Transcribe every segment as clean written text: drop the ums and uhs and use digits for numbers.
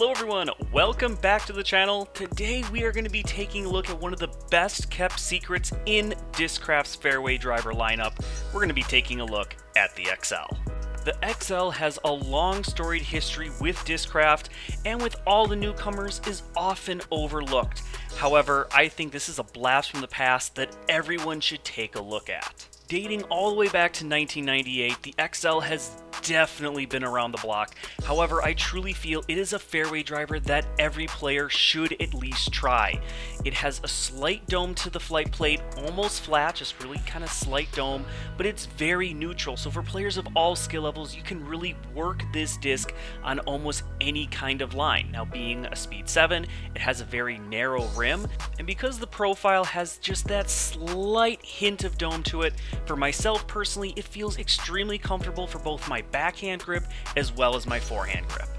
Hello everyone, welcome back to the channel. Today we are going to be taking a look at one of the best kept secrets in Discraft's Fairway driver lineup. We're going to be taking a look at the XL. The XL has a long storied history with Discraft, and with all the newcomers is often overlooked. However, I think this is a blast from the past that everyone should take a look at. Dating all the way back to 1998, the XL has definitely been around the block. However, I truly feel it is a fairway driver that every player should at least try. It has a slight dome to the flight plate, almost flat, just really kind of slight dome, but it's very neutral. So for players of all skill levels, you can really work this disc on almost any kind of line. Now, being a speed 7, it has a very narrow rim, and because the profile has just that slight hint of dome to it, for myself personally, it feels extremely comfortable for both my backhand grip as well as my forehand grip.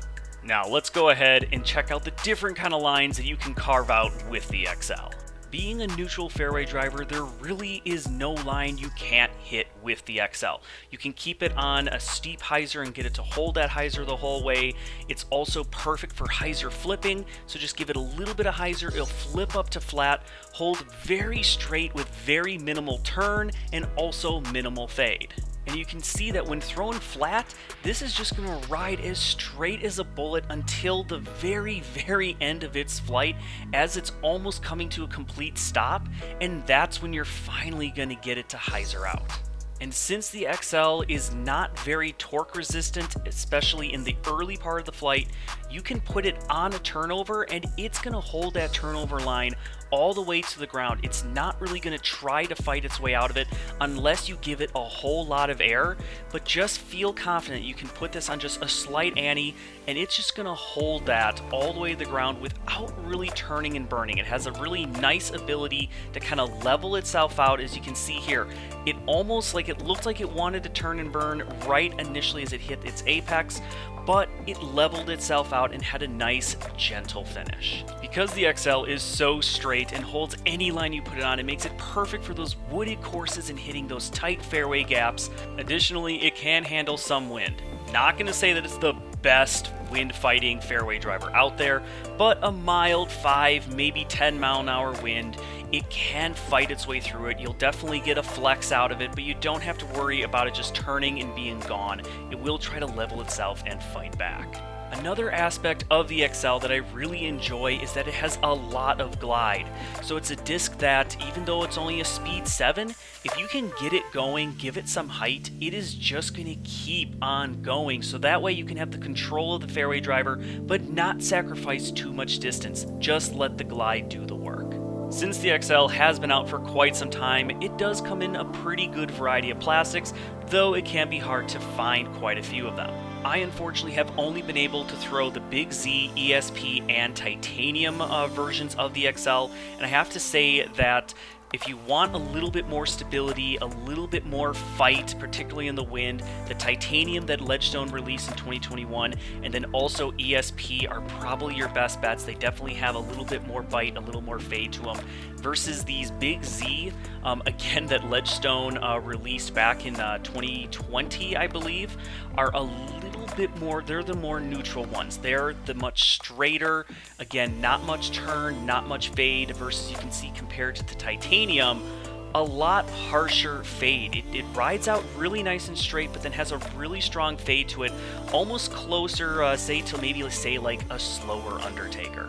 Now let's go ahead and check out the different kind of lines that you can carve out with the XL. Being a neutral fairway driver, there really is no line you can't hit with the XL. You can keep it on a steep hyzer and get it to hold that hyzer the whole way. It's also perfect for hyzer flipping, so just give it a little bit of hyzer, it'll flip up to flat, hold very straight with very minimal turn and also minimal fade. And you can see that when thrown flat, this is just going to ride as straight as a bullet until the very end of its flight, as it's almost coming to a complete stop, and that's when you're finally going to get it to hyzer out. And since the XL is not very torque resistant, especially in the early part of the flight, you can put it on a turnover and it's going to hold that turnover line all the way to the ground. It's not really going to try to fight its way out of it unless you give it a whole lot of air, but just feel confident you can put this on just a slight ante and it's just going to hold that all the way to the ground without really turning and burning. It has a really nice ability to kind of level itself out. As you can see here, it almost like it looked like it wanted to turn and burn right initially as it hit its apex, but it leveled itself out and had a nice gentle finish. Because the XL is so straight and holds any line you put it on, it makes it perfect for those wooded courses and hitting those tight fairway gaps. Additionally, it can handle some wind. Not going to say that it's the best wind fighting fairway driver out there, but a mild 5, maybe 10 mile an hour wind, it can fight its way through it. You'll definitely get a flex out of it, but you don't have to worry about it just turning and being gone. It will try to level itself and fight back. Another aspect of the XL that I really enjoy is that it has a lot of glide. So it's a disc that, even though it's only a speed 7, if you can get it going, give it some height, it is just going to keep on going. So that way you can have the control of the fairway driver, but not sacrifice too much distance. Just let the glide do the work. Since the XL has been out for quite some time, it does come in a pretty good variety of plastics, though it can be hard to find quite a few of them. I unfortunately have only been able to throw the Big Z, ESP, and titanium versions of the XL, and I have to say that if you want a little bit more stability, a little bit more fight, particularly in the wind, the titanium that Ledgestone released in 2021 and then also ESP are probably your best bets. They definitely have a little bit more bite, a little more fade to them, versus these Big Z, again, that Ledgestone released back in 2020, I believe, are a little bit more, they're the more neutral ones. They're the much straighter, again, not much turn, not much fade, versus you can see compared to the titanium, a lot harsher fade. It rides out really nice and straight, but then has a really strong fade to it, almost closer, say like a slower Undertaker.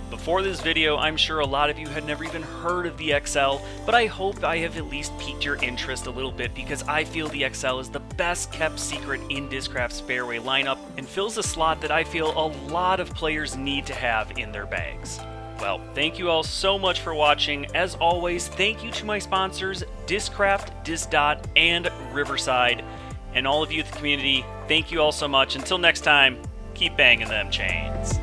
Before this video, I'm sure a lot of you had never even heard of the XL, but I hope I have at least piqued your interest a little bit, because I feel the XL is the best kept secret in Discraft's fairway lineup and fills a slot that I feel a lot of players need to have in their bags. Well, thank you all so much for watching. As always, thank you to my sponsors, Discraft, Disdot, and Riverside. And all of you at the community, thank you all so much. Until next time, keep banging them chains.